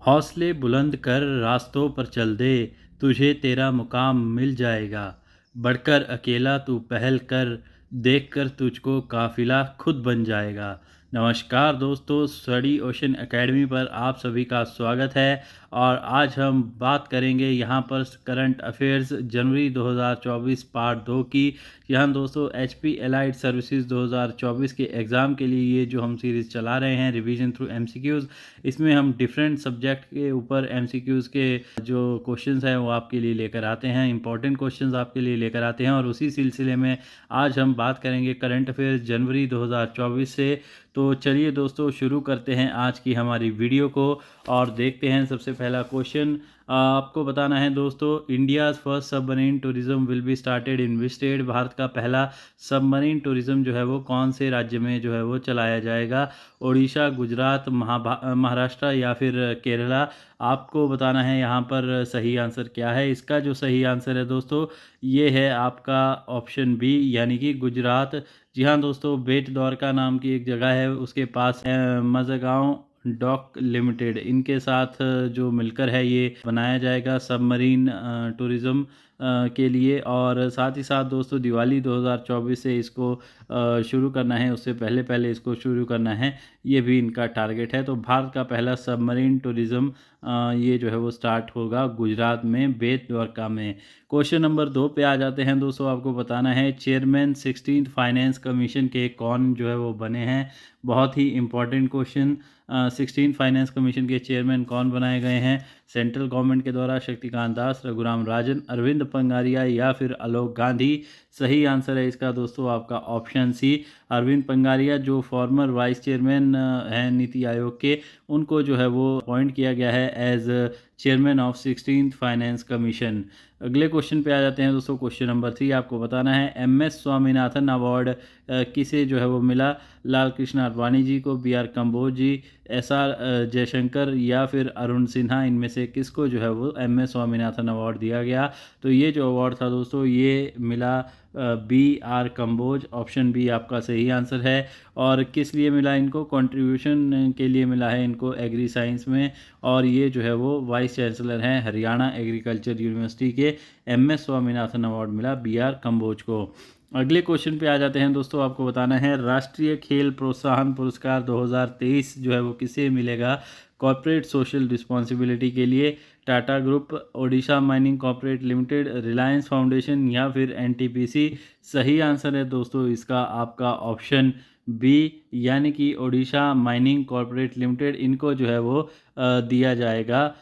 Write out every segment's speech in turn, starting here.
हौसले बुलंद कर रास्तों पर चल दे, तुझे तेरा मुकाम मिल जाएगा। बढ़कर अकेला तू पहल कर, देख कर तुझको काफिला खुद बन जाएगा। नमस्कार दोस्तों, स्टडी ओशन एकेडमी पर आप सभी का स्वागत है। और आज हम बात करेंगे यहाँ पर करंट अफेयर्स जनवरी 2024 पार्ट 2 की। यहाँ दोस्तों HP एलाइड सर्विसेज 2024 के एग्ज़ाम के लिए ये जो हम सीरीज़ चला रहे हैं रिवीजन थ्रू MCQs, इसमें हम डिफरेंट सब्जेक्ट के ऊपर MCQs के जो क्वेश्चंस हैं वो आपके लिए लेकर आते हैं, इंपॉर्टेंट क्वेश्चंस आपके लिए लेकर आते हैं। और उसी सिलसिले में आज हम बात करेंगे करंट अफेयर्स जनवरी 2024 से। तो चलिए दोस्तों, शुरू करते हैं आज की हमारी वीडियो को और देखते हैं सबसे पहला क्वेश्चन। आपको बताना है दोस्तों, India's first submarine tourism will be started in which state. Bharat का पहला सबमरीन टूरिज्म जो है वो कौन से राज्य में जो है वो चलाया जाएगा? उड़ीसा, गुजरात, महाराष्ट्र या फिर केरला। आपको बताना है यहाँ पर सही आंसर क्या है। इसका जो सही आंसर है दोस्तों, ये है आपका ऑप्शन बी, यानी कि गुजरात। जी हाँ दोस्तों, बेट द्वारका नाम की एक जगह है, उसके पास मज़गांव डॉक लिमिटेड, इनके साथ जो मिलकर है ये बनाया जाएगा सबमरीन टूरिज़्म के लिए। और साथ ही साथ दोस्तों, दिवाली 2024 से इसको शुरू करना है, उससे पहले पहले इसको शुरू करना है, ये भी इनका टारगेट है। तो भारत का पहला सबमरीन टूरिज़्म ये जो है वो स्टार्ट होगा गुजरात में, बेट द्वारका में। क्वेश्चन नंबर 2 पे आ जाते हैं दोस्तों। आपको बताना है चेयरमैन 16th फाइनेंस कमीशन के कौन जो है वो बने हैं। बहुत ही इंपॉर्टेंट क्वेश्चन। 16 फाइनेंस कमीशन के चेयरमैन कौन बनाए गए हैं? सेंट्रल गवर्नमेंट के द्वारा शक्तिकांत दास, रघुराम राजन, अरविंद पंगारिया या फिर आलोक गांधी। सही आंसर है इसका दोस्तों आपका ऑप्शन सी, अरविंद पंगारिया, जो फॉर्मर वाइस चेयरमैन हैं नीति आयोग के, उनको जो है वो अपॉइंट किया गया है as chairman of 16th finance commission. अगले क्वेश्चन पे आ जाते हैं दोस्तों। क्वेश्चन नंबर 3 आपको बताना है MS स्वामीनाथन अवार्ड किसे जो है वो मिला? लाल कृष्ण आडवाणी जी को, BR कंबोज जी, SR जयशंकर या फिर अरुण सिन्हा, इनमें से किसको जो है वो MS स्वामीनाथन अवार्ड दिया गया? तो ये जो अवार्ड था दोस्तों, ये मिला BR कंबोज। ऑप्शन बी आपका सही आंसर है। और किस लिए मिला इनको? कंट्रीब्यूशन के लिए मिला है इनको एग्री साइंस में। और ये जो है वो वाइस चांसलर हैं हरियाणा एग्रीकल्चर यूनिवर्सिटी के। MS स्वामीनाथन अवार्ड मिला BR कंबोज को। अगले क्वेश्चन पे आ जाते हैं दोस्तों। आपको बताना है राष्ट्रीय खेल प्रोत्साहन पुरस्कार 2023 जो है वो किसे मिलेगा? कॉर्पोरेट सोशल रिस्पॉन्सिबिलिटी के लिए Tata group, Odisha mining corporate limited, Reliance foundation या फिर NTPC। सही आंसर है दोस्तों इसका आपका ऑप्शन बी, यानी कि ओडिशा माइनिंग कॉर्पोरेट लिमिटेड, इनको जो है वो दिया जाएगा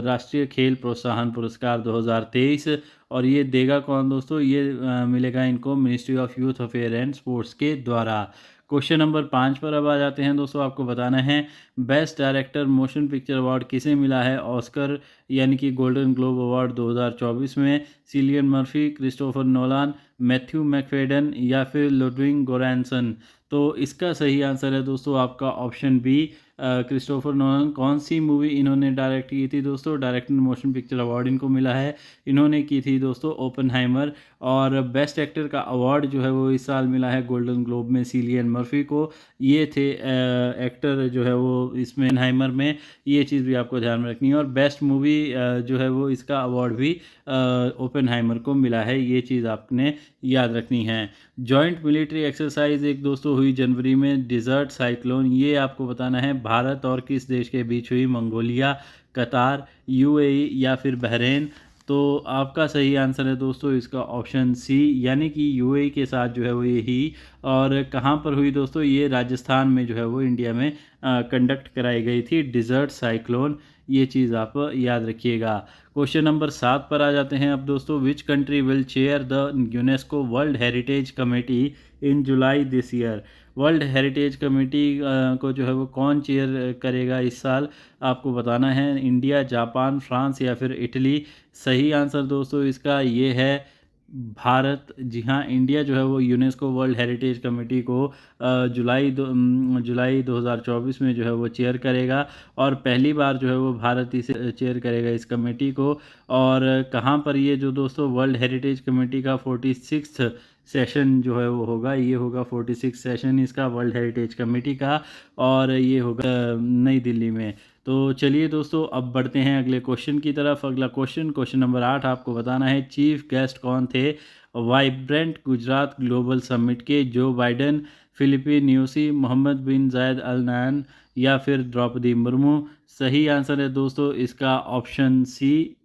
राष्ट्रीय खेल प्रोत्साहन पुरस्कार 2023। और ये देगा कौन दोस्तों? ये मिलेगा इनको ministry of youth affair and sports के द्वारा। क्वेश्चन नंबर 5 पर अब आ जाते हैं दोस्तों। आपको बताना है best director motion picture award किसे मिला है? ऑस्कर यानी कि गोल्डन ग्लोब अवार्ड 2024 में Cillian Murphy, Christopher Nolan, Matthew Macfadyen या फिर लुडविग गोरांसन। तो इसका सही आंसर है दोस्तों आपका ऑप्शन बी, क्रिस्टोफर नोलन। कौन सी मूवी इन्होंने डायरेक्ट की थी दोस्तों? डायरेक्टर मोशन पिक्चर अवार्ड इनको मिला है, इन्होंने की थी दोस्तों ओपनहाइमर। और बेस्ट एक्टर का अवार्ड जो है वो इस साल मिला है गोल्डन ग्लोब में सिलियन मर्फी को। ये थे एक्टर जो है वो इसमें ओपनहाइमर में, ये चीज़ भी आपको ध्यान में रखनी है। और बेस्ट मूवी जो है वो इसका अवार्ड भी ओपनहाइमर को मिला है, ये चीज़ आपने याद रखनी है। जॉइंट मिलिट्री एक्सरसाइज एक दोस्तों हुई जनवरी में, डिजर्ट साइक्लोन, ये आपको बताना है भारत और किस देश के बीच हुई? मंगोलिया, कतार, UAE या फिर बहरीन। तो आपका सही आंसर है दोस्तों इसका ऑप्शन सी, यानी कि UAE के साथ जो है वो ये ही। और कहाँ पर हुई दोस्तों? ये राजस्थान में जो है वो इंडिया में कंडक्ट कराई गई थी डिजर्ट साइक्लोन, ये चीज़ आप याद रखिएगा। क्वेश्चन नंबर 7 पर आ जाते हैं अब दोस्तों। विच country will chair the UNESCO world heritage committee in July this year? World heritage committee को जो है वो कौन चेयर करेगा इस साल? आपको बताना है इंडिया, जापान, फ्रांस या फिर इटली। सही आंसर दोस्तों इसका ये है भारत। जी हाँ, इंडिया जो है वो यूनेस्को वर्ल्ड हेरिटेज कमेटी को जुलाई 2024 में जो है वो चेयर करेगा। और पहली बार जो है वो भारत इसे चेयर करेगा इस कमेटी को। और कहाँ पर ये जो दोस्तों वर्ल्ड हेरिटेज कमेटी का 46वां सेशन जो है वो होगा, ये होगा 46 सेशन इसका वर्ल्ड हेरिटेज कमेटी का, और ये होगा नई दिल्ली में। तो चलिए दोस्तों, अब बढ़ते हैं अगले क्वेश्चन की तरफ। अगला क्वेश्चन नंबर 8 आपको बताना है, चीफ गेस्ट कौन थे वाइब्रेंट गुजरात ग्लोबल समिट के? जो बाइडेन, फिलिपी न्यूसी, मोहम्मद बिन जायद अल नहयान या फिर द्रौपदी मुर्मू? सही आंसर है दोस्तों इसका ऑप्शन सी,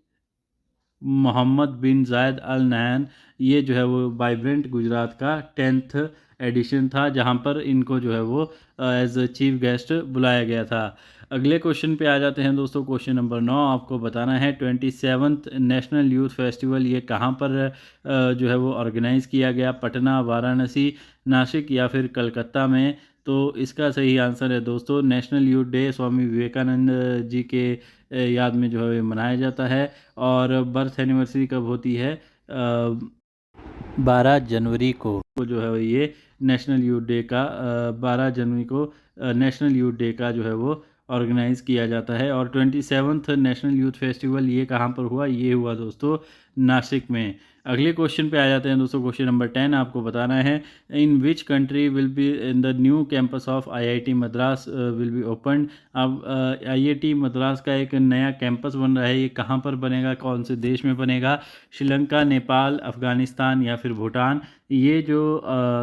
मोहम्मद बिन जायद अल नहयान। ये जो है वो वाइब्रेंट गुजरात का 10th एडिशन था, जहां पर इनको जो है वो एज चीफ गेस्ट बुलाया गया था। अगले क्वेश्चन पे आ जाते हैं दोस्तों। क्वेश्चन नंबर 9 आपको बताना है, 27th नेशनल यूथ फेस्टिवल ये कहाँ पर जो है वो ऑर्गेनाइज किया गया? पटना, वाराणसी, नासिक या फिर कलकत्ता में? तो इसका सही आंसर है दोस्तों national youth day Swami Vivekananda ji के याद में जो है मनाया जाता है। और बर्थ एनिवर्सरी कब होती है? 12 जनवरी को जो है ये नेशनल यूथ डे का 12 जनवरी को नेशनल यूथ डे का जो है वो ऑर्गेनाइज किया जाता है। और 27th नेशनल यूथ फेस्टिवल ये कहाँ पर हुआ? ये हुआ दोस्तों नासिक में। अगले क्वेश्चन पे आ जाते हैं दोस्तों। क्वेश्चन नंबर 10 आपको बताना है, in which country will be in the new campus of IIT Madras will be open? अब आईआईटी मद्रास का एक नया कैंपस बन रहा है, ये कहाँ पर बनेगा, कौन से देश में बनेगा? श्रीलंका, नेपाल, अफगानिस्तान या फिर भूटान? ये जो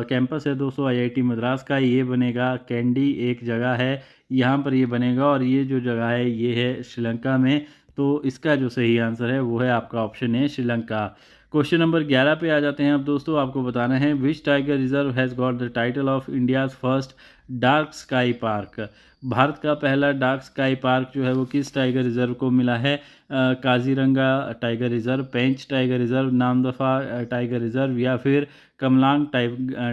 कैंपस है दोस्तों आईआईटी मद्रास का, ये बनेगा कैंडी एक जगह है, यहाँ पर ये बनेगा, और ये जो जगह है ये है श्रीलंका में। तो इसका जो सही आंसर है वो है आपका ऑप्शन है श्रीलंका। क्वेश्चन नंबर 11 पे आ जाते हैं अब दोस्तों। आपको बताना है, which tiger reserve has got the title of India's first dark sky park? भारत का पहला डार्क स्काई पार्क जो है वो किस टाइगर रिजर्व को मिला है? Kaziranga tiger reserve, Pench tiger reserve, Namdapha tiger reserve या फिर कमलांग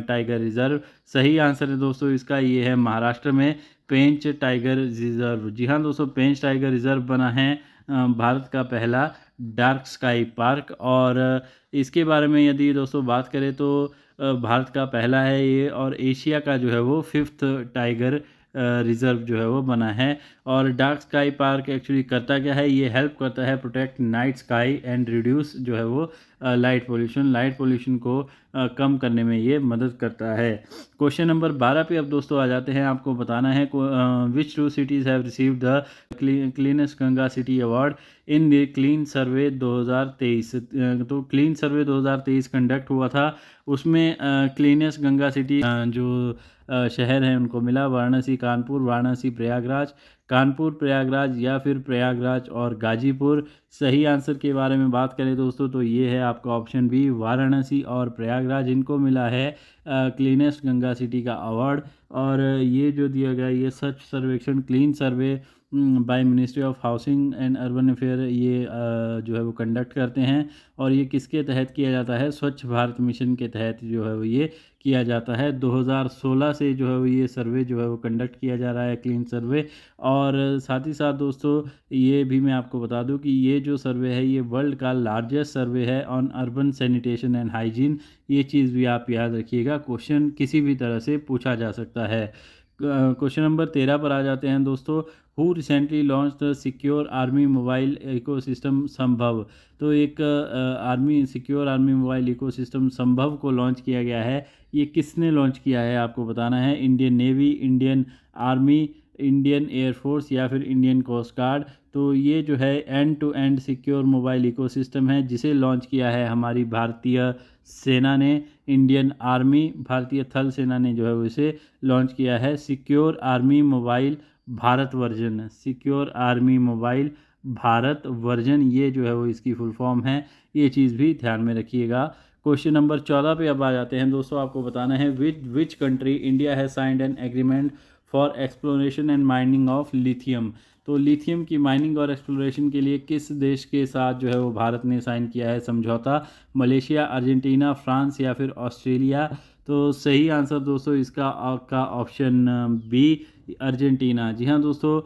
टाइगर रिजर्व? सही आंसर है दोस्तों इसका, ये है महाराष्ट्र में पेंच टाइगर रिजर्व। जी हाँ दोस्तों, पेंच टाइगर रिजर्व बना है भारत का पहला डार्क स्काई पार्क। और इसके बारे में यदि दोस्तों बात करें तो भारत का पहला है ये, और एशिया का जो है वो 5th टाइगर रिजर्व जो है वो बना है। और डार्क स्काई पार्क एक्चुअली करता क्या है? ये हेल्प करता है protect night sky and reduce जो है वो लाइट पोल्यूशन को कम करने में ये मदद करता है। क्वेश्चन नंबर 12 पे अब दोस्तों आ जाते हैं। आपको बताना है, which two cities have received the cleanest Ganga city award in the clean survey 2023? तो क्लीन सर्वे 2023 कंडक्ट हुआ था, उसमें क्लीनेस्ट गंगा सिटी जो शहर हैं उनको मिला वाराणसी, कानपुर, वाराणसी, प्रयागराज, कानपुर, प्रयागराज या फिर प्रयागराज और गाजीपुर? सही आंसर के बारे में बात करें दोस्तों तो ये है आपका ऑप्शन बी, वाराणसी और प्रयागराज, इनको मिला है क्लीनेस्ट गंगा सिटी का अवार्ड। और ये जो दिया गया ये स्वच्छ सर्वेक्षण clean survey by ministry of housing and urban affair ये जो है वो कंडक्ट करते हैं। और ये किसके तहत किया जाता है? स्वच्छ भारत मिशन के तहत जो है वो ये किया जाता है। 2016 से जो है वो ये सर्वे जो है वो कंडक्ट किया जा रहा है, क्लीन सर्वे। और साथ ही साथ दोस्तों ये भी मैं आपको बता दूं कि ये जो सर्वे है ये वर्ल्ड का लार्जेस्ट सर्वे है on urban sanitation and hygiene. ये चीज़ भी आप याद रखिएगा, क्वेश्चन किसी भी तरह से पूछा जा सकता है। क्वेश्चन नंबर 13 पर आ जाते हैं दोस्तों। Who recently launch the secure army mobile ecosystem संभव? तो एक सिक्योर आर्मी मोबाइल इकोसिस्टम संभव को लॉन्च किया गया है, ये किसने लॉन्च किया है आपको बताना है? Indian navy, Indian army, Indian air force या फिर इंडियन कोस्ट गार्ड? तो ये जो है end to end secure mobile ecosystem है, जिसे लॉन्च किया है हमारी भारतीय सेना ने, इंडियन आर्मी, भारतीय थल सेना ने जो है वो इसे लॉन्च किया है। Secure army mobile Bharat version, secure army mobile Bharat version, ये जो है वो इसकी फुल फॉर्म है, ये चीज़ भी ध्यान में रखिएगा। क्वेश्चन नंबर 14 पे अब आ जाते हैं दोस्तों। आपको बताना है, which country India has signed an agreement for exploration and mining of lithium? तो लिथियम की माइनिंग और एक्सप्लोरेशन के लिए किस देश के साथ जो है वो भारत ने साइन किया है समझौता? मलेशिया, अर्जेंटीना, फ्रांस या फिर ऑस्ट्रेलिया? तो सही आंसर दोस्तों इसका आपका ऑप्शन बी, अर्जेंटीना। जी हाँ दोस्तों,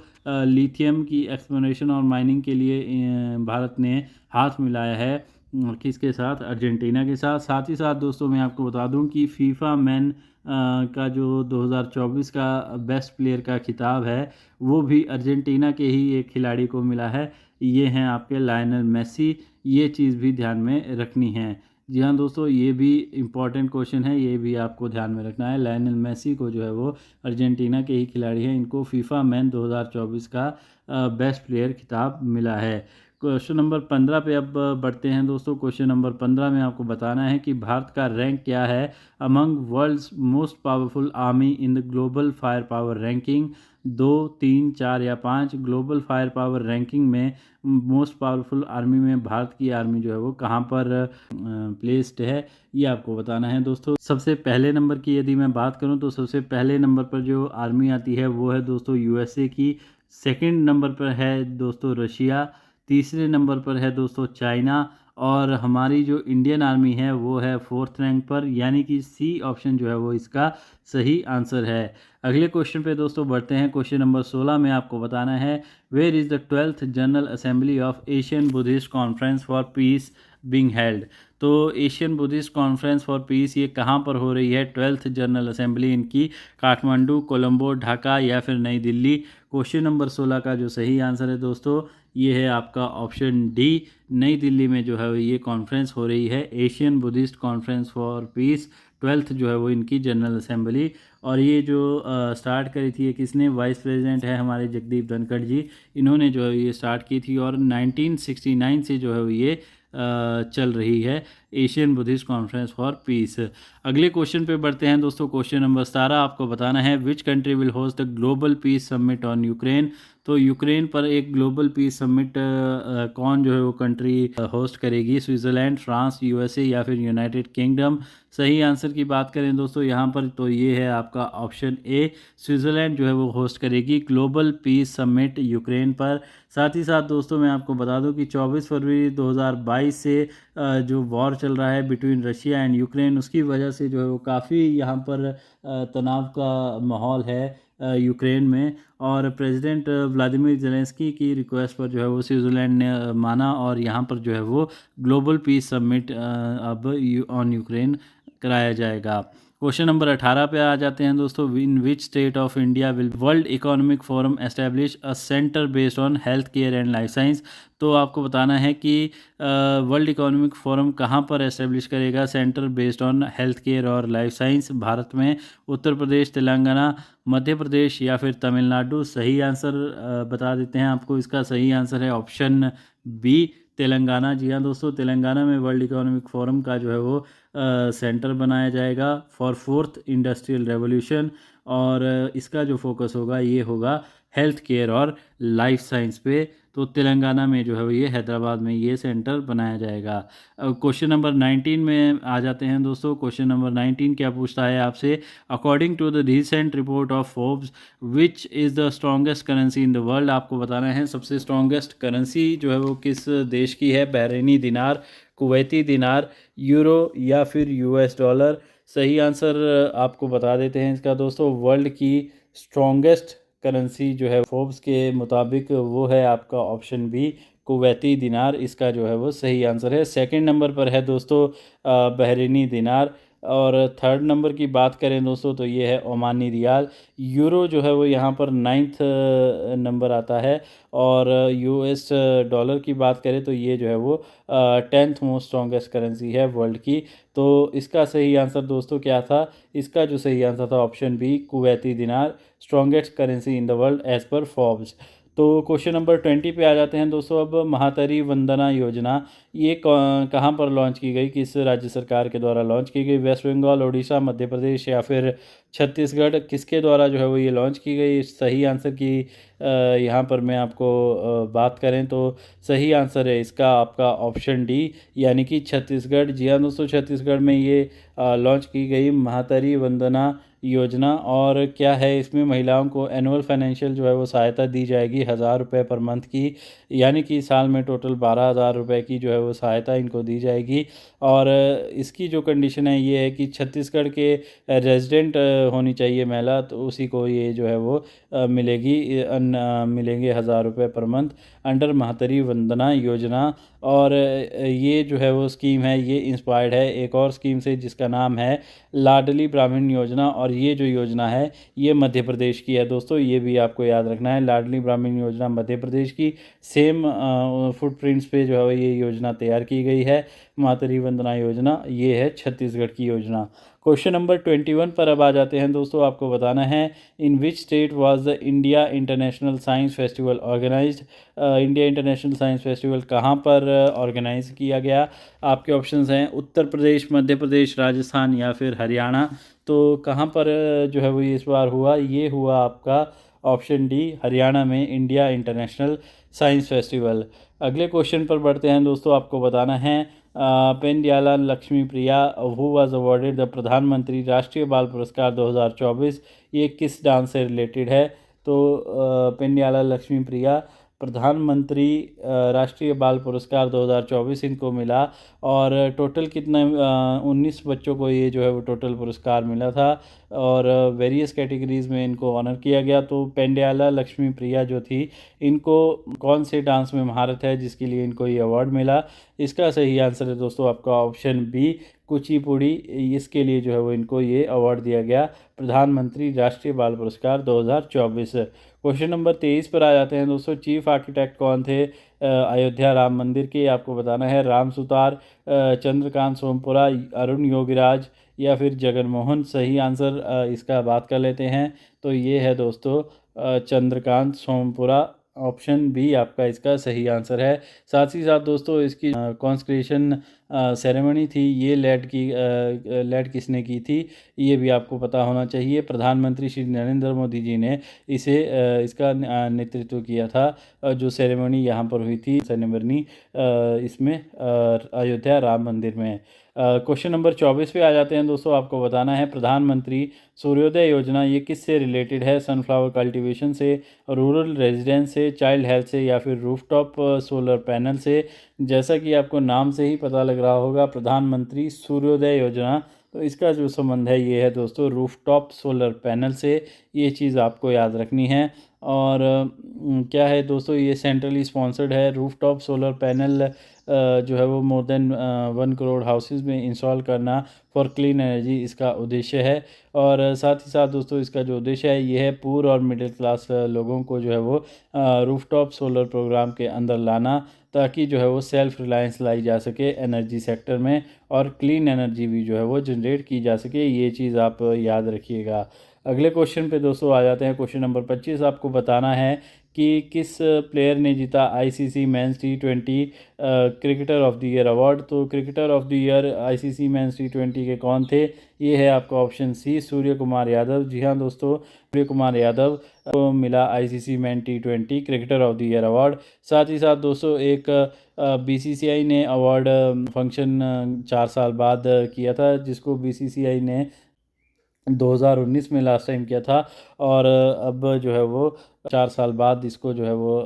लिथियम की एक्सप्लोरेशन और माइनिंग के लिए भारत ने हाथ मिलाया है किसके साथ? अर्जेंटीना के साथ। साथ ही साथ दोस्तों मैं आपको बता दूं कि फीफा मैन का जो 2024 का बेस्ट प्लेयर का खिताब है वो भी अर्जेंटीना के ही एक खिलाड़ी को मिला है, ये हैं आपके लायनल मेसी। ये चीज़ भी ध्यान में रखनी है। जी हाँ दोस्तों, ये भी इम्पॉर्टेंट क्वेश्चन है, ये भी आपको ध्यान में रखना है। लायनल मेसी को जो है वो अर्जेंटीना के ही खिलाड़ी हैं, इनको फीफा मैन 2024 का बेस्ट प्लेयर खिताब मिला है। क्वेश्चन नंबर 15 पे अब बढ़ते हैं दोस्तों। क्वेश्चन नंबर 15 में आपको बताना है कि भारत का रैंक क्या है among world's most powerful army in the global fire power ranking. 2, 3, 4 या 5 ग्लोबल फायर पावर रैंकिंग में मोस्ट पावरफुल आर्मी में भारत की आर्मी जो है वो कहाँ पर प्लेस्ड है, ये आपको बताना है दोस्तों। सबसे पहले नंबर की यदि मैं बात करूं तो सबसे पहले नंबर पर जो आर्मी आती है वो है दोस्तों यूएसए की। सेकंड नंबर पर है दोस्तों रशिया। तीसरे नंबर पर है दोस्तों चाइना। और हमारी जो इंडियन आर्मी है वो है फोर्थ रैंक पर, यानी कि सी ऑप्शन जो है वो इसका सही आंसर है। अगले क्वेश्चन पे दोस्तों बढ़ते हैं। क्वेश्चन नंबर 16 में आपको बताना है where is the 12th general assembly of Asian Buddhist conference for peace being held. तो Asian Buddhist conference for peace ये कहाँ पर हो रही है? 12th जनरल असेंबली इनकी काठमांडू, कोलंबो, ढाका या फिर नई दिल्ली। क्वेश्चन नंबर 16 का जो सही आंसर है दोस्तों ये है आपका ऑप्शन डी, नई दिल्ली में जो है ये कॉन्फ्रेंस हो रही है, Asian Buddhist conference for piece 12th जो है वो इनकी जनरल असेंबली। और ये जो स्टार्ट करी थी ये किसने? वाइस प्रेसिडेंट है हमारे जगदीप धनखड़ जी, इन्होंने जो है ये स्टार्ट की थी और 1969 से जो है वो ये चल रही है, Asian Buddhist conference for piece. अगले क्वेश्चन पे बढ़ते हैं दोस्तों। क्वेश्चन नंबर 17 आपको बताना है विच country will host the global piece summit on Ukraine. तो यूक्रेन पर एक ग्लोबल पीस समिट कौन जो है वो कंट्री होस्ट करेगी? स्विट्ज़रलैंड, फ्रांस, यूएसए या फिर यूनाइटेड किंगडम। सही आंसर की बात करें दोस्तों यहाँ पर तो ये है आपका ऑप्शन ए, स्विट्ज़रलैंड जो है वो होस्ट करेगी ग्लोबल पीस समिट यूक्रेन पर। साथ ही साथ दोस्तों मैं आपको बता दूं कि 24 फरवरी 2022 से जो वॉर चल रहा है बिटवीन रशिया एंड यूक्रेन, उसकी वजह से जो है वो काफ़ी यहाँ पर तनाव का माहौल है यूक्रेन में। और प्रेसिडेंट व्लादिमीर जेलेंस्की की रिक्वेस्ट पर जो है वो स्विट्ज़रलैंड ने माना और यहाँ पर जो है वो ग्लोबल पीस समिट अब ऑन यूक्रेन कराया जाएगा। क्वेश्चन नंबर 18 पे आ जाते हैं दोस्तों। In which state of India will world economic forum establish a centre based on health care and life science. तो आपको बताना है कि वर्ल्ड इकोनॉमिक फोरम कहाँ पर एस्टेब्लिश करेगा centre based on health care और लाइफ साइंस भारत में? उत्तर प्रदेश, तेलंगाना, मध्य प्रदेश या फिर तमिलनाडु। सही आंसर बता देते हैं आपको, इसका सही आंसर है ऑप्शन बी, तेलंगाना। जी हाँ दोस्तों, तेलंगाना में वर्ल्ड इकोनॉमिक फोरम का जो है वो सेंटर बनाया जाएगा फॉर फोर्थ इंडस्ट्रियल रेवोल्यूशन। और इसका जो फोकस होगा ये होगा हेल्थ केयर और लाइफ साइंस पे। तो तेलंगाना में जो है वो ये हैदराबाद में ये सेंटर बनाया जाएगा। क्वेश्चन नंबर 19 में आ जाते हैं दोस्तों। क्वेश्चन नंबर 19 क्या पूछता है आपसे? According to the recent report of Forbes which is the strongest currency in the world. आपको बताना है सबसे स्ट्रॉन्गेस्ट करेंसी जो है वो किस देश की है? बहरीनी दिनार, कुवैती दिनार, यूरो या फिर यूएस डॉलर। सही आंसर आपको बता देते हैं इसका दोस्तों। वर्ल्ड की स्ट्रॉन्गेस्ट करेंसी जो है फोर्ब्स के मुताबिक वो है आपका ऑप्शन बी, कुवैती दिनार। इसका जो है वो सही आंसर है। सेकंड नंबर पर है दोस्तों बहरीनी दिनार। और थर्ड नंबर की बात करें दोस्तों तो ये है ओमानी रियाल। यूरो जो है वो यहाँ पर 9th नंबर आता है। और यूएस डॉलर की बात करें तो ये जो है वो 10th मोस्ट स्ट्रॉन्गेस्ट करेंसी है वर्ल्ड की। तो इसका सही आंसर दोस्तों क्या था? इसका जो सही आंसर था option B, Kuwaiti dinar, strongest currency in the world as per Forbes. तो क्वेश्चन नंबर 20 पे आ जाते हैं दोस्तों। अब महातरी वंदना योजना ये कहाँ पर लॉन्च की गई, किस राज्य सरकार के द्वारा लॉन्च की गई? वेस्ट बंगाल, उड़ीसा, मध्य प्रदेश या फिर छत्तीसगढ़। किसके द्वारा जो है वो ये लॉन्च की गई? सही आंसर की यहाँ पर मैं आपको बात करें तो सही आंसर है इसका आपका ऑप्शन डी, यानी कि छत्तीसगढ़। जी हाँ दोस्तों, छत्तीसगढ़ में ये लॉन्च की गई महातरी वंदना योजना। और क्या है इसमें? महिलाओं को एनुअल फाइनेंशियल जो है वो सहायता दी जाएगी 1000 रुपये पर मंथ की, यानी कि साल में टोटल 12,000 रुपये की जो है वो सहायता इनको दी जाएगी। और इसकी जो कंडीशन है ये है कि छत्तीसगढ़ के रेजिडेंट होनी चाहिए महिला, तो उसी को ये जो है वो मिलेंगे 1000 रुपये पर मंथ। अंडर मातृ वंदना योजना। और ये जो है वो स्कीम है ये इंस्पायर्ड है एक और स्कीम से जिसका नाम है लाडली ब्राह्मण योजना। और ये जो योजना है ये मध्य प्रदेश की है दोस्तों, ये भी आपको याद रखना है। लाडली ब्राह्मण योजना मध्य प्रदेश की, सेम फुटप्रिंट्स पे जो है ये योजना तैयार की गई है। मातृ वंदना योजना ये है छत्तीसगढ़ की योजना। क्वेश्चन नंबर 21 पर अब आ जाते हैं दोस्तों। आपको बताना है in which state was the India international science festival organized. India international science festival कहाँ पर ऑर्गेनाइज किया गया। आपके ऑप्शंस हैं उत्तर प्रदेश, मध्य प्रदेश, राजस्थान या फिर हरियाणा। तो कहाँ पर जो है वो इस बार हुआ, ये हुआ आपका ऑप्शन डी हरियाणा में इंडिया इंटरनेशनल साइंस फेस्टिवल। अगले क्वेश्चन पर बढ़ते हैं दोस्तों। आपको बताना है पेंड्याला लक्ष्मी प्रिया हु वाज अवॉर्डेड द प्रधानमंत्री राष्ट्रीय बाल पुरस्कार 2024, ये किस डांस से रिलेटेड है। तो पेंड्याला लक्ष्मी प्रिया प्रधानमंत्री राष्ट्रीय बाल पुरस्कार 2024 इनको मिला। और टोटल कितना 19 बच्चों को ये जो है वो टोटल पुरस्कार मिला था और वेरियस कैटेगरीज में इनको ऑनर किया गया। तो पेंड्याला लक्ष्मी प्रिया जो थी इनको कौन से डांस में महारत है जिसके लिए इनको ये अवार्ड मिला। इसका सही आंसर है दोस्तों आपका ऑप्शन बी कुचिपुड़ी। इसके लिए जो है वो इनको ये अवार्ड दिया गया प्रधानमंत्री राष्ट्रीय बाल पुरस्कार 2024। क्वेश्चन नंबर 23 पर आ जाते हैं दोस्तों। चीफ आर्किटेक्ट कौन थे अयोध्या राम मंदिर के। आपको बताना है राम सुतार, चंद्रकांत सोमपुरा, अरुण योगीराज या फिर जगनमोहन। सही आंसर इसका बात कर लेते हैं तो ये है दोस्तों चंद्रकांत सोमपुरा। ऑप्शन बी आपका इसका सही आंसर है। साथ ही साथ दोस्तों इसकी कॉन्स्क्रेशन सेरेमनी थी ये लेड किसने की थी ये भी आपको पता होना चाहिए। प्रधानमंत्री श्री नरेंद्र मोदी जी ने इसका नेतृत्व किया था। जो सेरेमनी यहाँ पर हुई थी सेरेमनी इसमें अयोध्या राम मंदिर में। क्वेश्चन नंबर 24 पे आ जाते हैं दोस्तों। आपको बताना है प्रधानमंत्री सूर्योदय योजना ये किससे रिलेटेड है। सनफ्लावर कल्टीवेशन से, रूरल रेजिडेंस से, चाइल्ड हेल्थ से या फिर रूफटॉप सोलर पैनल से। जैसा कि आपको नाम से ही पता लग रहा होगा प्रधानमंत्री सूर्योदय योजना, तो इसका जो संबंध है ये है दोस्तों रूफटॉप सोलर पैनल से। ये चीज़ आपको याद रखनी है। और क्या है दोस्तों ये सेंट्रली स्पॉन्सर्ड है। रूफटॉप सोलर पैनल जो है वो मोर देन 1 करोड़ हाउसेज में इंस्टॉल करना फॉर क्लीन एनर्जी इसका उद्देश्य है। और साथ ही साथ दोस्तों इसका जो उद्देश्य है ये है पुअर और मिडिल क्लास लोगों को जो है वो रूफटॉप सोलर प्रोग्राम के अंदर लाना ताकि जो है वो सेल्फ रिलायंस लाई जा सके एनर्जी सेक्टर में और क्लीन एनर्जी भी जो है वो जनरेट की जा सके। ये चीज़ आप याद रखिएगा। अगले क्वेश्चन पे दोस्तों आ जाते हैं। क्वेश्चन नंबर 25 आपको बताना है कि किस प्लेयर ने जीता ICC men's T20 cricketer of the year award. तो cricketer of the year ICC men's T20 के कौन थे, ये है आपका ऑप्शन सी सूर्य कुमार यादव। जी हाँ दोस्तों, सूर्य कुमार यादव को मिला ICC men T20 cricketer of the year award. साथ ही साथ दोस्तों एक बीसीसीआई ने अवार्ड फंक्शन 4 साल बाद किया था जिसको बीसीसीआई ने 2019 में लास्ट टाइम किया था और अब जो है वो 4 साल बाद इसको जो है वो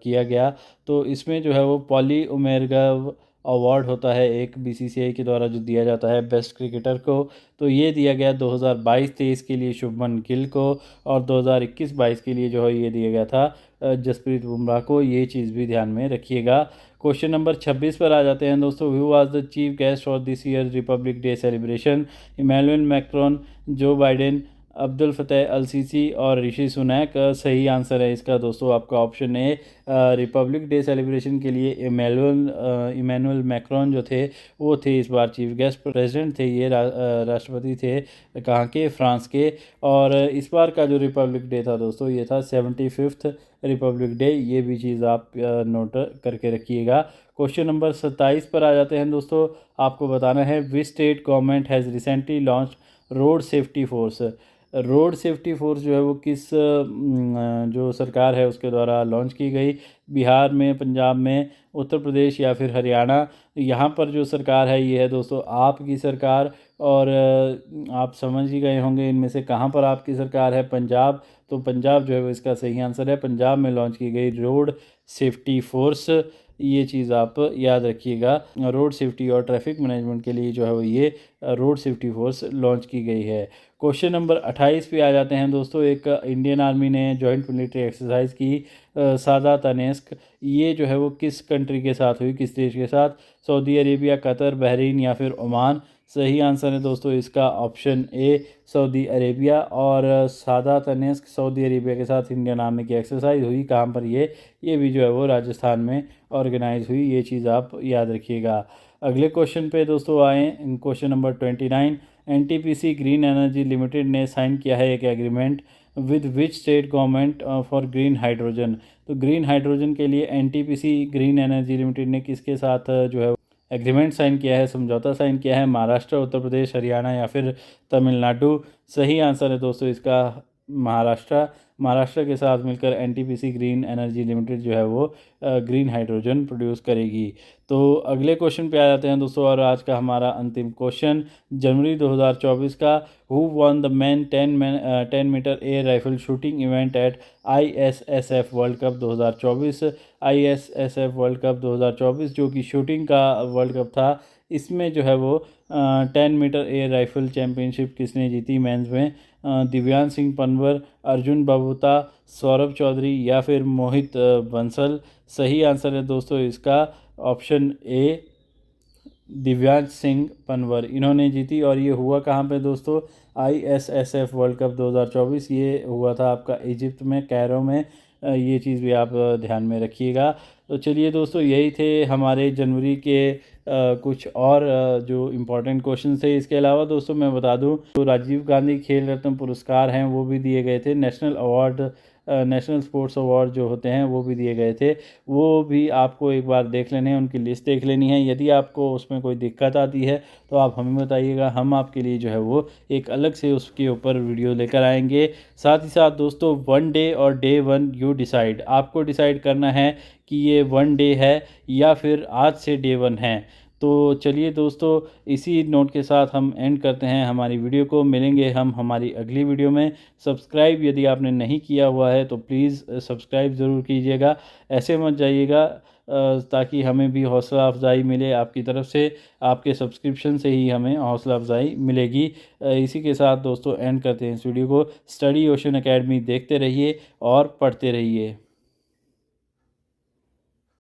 किया गया। तो इसमें जो है वो पॉली उमेरगव अवार्ड होता है एक बीसीसीआई के द्वारा जो दिया जाता है बेस्ट क्रिकेटर को। तो ये दिया गया 2022-23 के लिए शुभमन गिल को और 2021-22 के लिए जो है ये दिया गया था जसप्रीत बुमराह को। ये चीज़ भी ध्यान में रखिएगा। क्वेश्चन नंबर 26 पर आ जाते हैं दोस्तों। Who was the chief guest for this year republic day celebration. Emmanuel Macron, Joe Biden, Abdul Fattah al Sisi और ऋषि सुनैक। सही आंसर है इसका दोस्तों आपका option A. Republic day celebration के लिए इमैनुअल मैक्रोन जो थे वो थे इस बार चीफ गेस्ट। प्रेसिडेंट थे ये राष्ट्रपति थे कहाँ के, फ्रांस के। और इस बार का जो रिपब्लिक डे था दोस्तों ये था 75th रिपब्लिक डे। ये भी चीज़ आप नोट करके रखिएगा। क्वेश्चन नंबर 27 पर आ जाते हैं दोस्तों। आपको बताना है which state government has recently launch road safety force. Road safety force जो है वो किस जो सरकार है उसके द्वारा लॉन्च की गई। बिहार में, पंजाब में, उत्तर प्रदेश या फिर हरियाणा। यहाँ पर जो सरकार है ये है दोस्तों आपकी सरकार। और आप समझ ही गए होंगे इनमें से कहाँ पर आपकी सरकार है। पंजाब। तो पंजाब जो है वो इसका सही आंसर है। पंजाब में लॉन्च की गई रोड सेफ्टी फोर्स। ये चीज़ आप याद रखिएगा। रोड सेफ्टी और ट्रैफिक मैनेजमेंट के लिए जो है वो ये रोड सेफ्टी फोर्स लॉन्च की गई है। क्वेश्चन नंबर 28 पे आ जाते हैं दोस्तों। एक इंडियन आर्मी ने जॉइंट मिलिट्री एक्सरसाइज की सादा तनेस्क, ये जो है वो किस कंट्री के साथ हुई, किस देश के साथ? सऊदी अरेबिया, कतर, बहरीन या फिर ओमान। सही आंसर है दोस्तों इसका ऑप्शन ए, सऊदी अरेबिया। और सादा तनेस्क सऊदी अरेबिया के साथ इंडियन आर्मी की एक्सरसाइज हुई। कहाँ पर ये भी जो है वो राजस्थान में ऑर्गेनाइज हुई। ये चीज़ आप याद रखिएगा। अगले क्वेश्चन पे दोस्तों आए, question number 29। NTPC green energy limited ने साइन किया है एक agreement with which state government for green hydrogen. तो ग्रीन हाइड्रोजन के लिए एनटीपीसी ग्रीन एनर्जी लिमिटेड ने किसके साथ जो है एग्रीमेंट साइन किया है, समझौता साइन किया है? महाराष्ट्र, उत्तर प्रदेश, हरियाणा या फिर तमिलनाडु। सही आंसर है दोस्तों इसका महाराष्ट्र। महाराष्ट्र के साथ मिलकर एनटीपीसी ग्रीन एनर्जी लिमिटेड जो है वो ग्रीन हाइड्रोजन प्रोड्यूस करेगी। तो अगले क्वेश्चन पे आ जाते हैं दोस्तों, और आज का हमारा अंतिम क्वेश्चन जनवरी 2024 का। Who won the man 10 meter air rifle shooting event at ISSF world cup 2024? ISSF world cup 2024 जो कि शूटिंग का वर्ल्ड कप था, इसमें जो है वो 10 मीटर एयर राइफल चैम्पियनशिप किसने जीती मेंस में? दिव्यांश सिंह पनवर, अर्जुन बबूता, सौरभ चौधरी या फिर मोहित बंसल। सही आंसर है दोस्तों इसका ऑप्शन ए, दिव्यांश सिंह पनवर, इन्होंने जीती। और ये हुआ कहाँ पे दोस्तों? ISSF वर्ल्ड कप 2024 ये हुआ था आपका इजिप्ट में, कैरो में। ये चीज़ भी आप ध्यान में रखिएगा। तो चलिए दोस्तों, यही थे हमारे जनवरी के कुछ और जो इम्पोर्टेंट क्वेश्चन थे। इसके अलावा दोस्तों मैं बता दूं तो राजीव गांधी खेल रत्न पुरस्कार हैं वो भी दिए गए थे। National award, national sports award जो होते हैं वो भी दिए गए थे। वो भी आपको एक बार देख लेने हैं, उनकी लिस्ट देख लेनी है। यदि आपको उसमें कोई दिक्कत आती है तो आप हमें बताइएगा, हम आपके लिए जो है वो एक अलग से उसके ऊपर वीडियो लेकर आएंगे। साथ ही साथ दोस्तों, वन डे और डे वन यू डिसाइड, आपको डिसाइड करना है कि ये वन डे है या फिर आज से डे वन है। तो चलिए दोस्तों, इसी नोट के साथ हम एंड करते हैं हमारी वीडियो को। मिलेंगे हम हमारी अगली वीडियो में। सब्सक्राइब यदि आपने नहीं किया हुआ है तो प्लीज़ सब्सक्राइब ज़रूर कीजिएगा, ऐसे मत जाइएगा, ताकि हमें भी हौसला अफजाई मिले आपकी तरफ से। आपके सब्सक्रिप्शन से ही हमें हौसला अफजाई मिलेगी। इसी के साथ दोस्तों एंड करते हैं इस वीडियो को। स्टडी ओशन एकेडमी देखते रहिए और पढ़ते रहिए।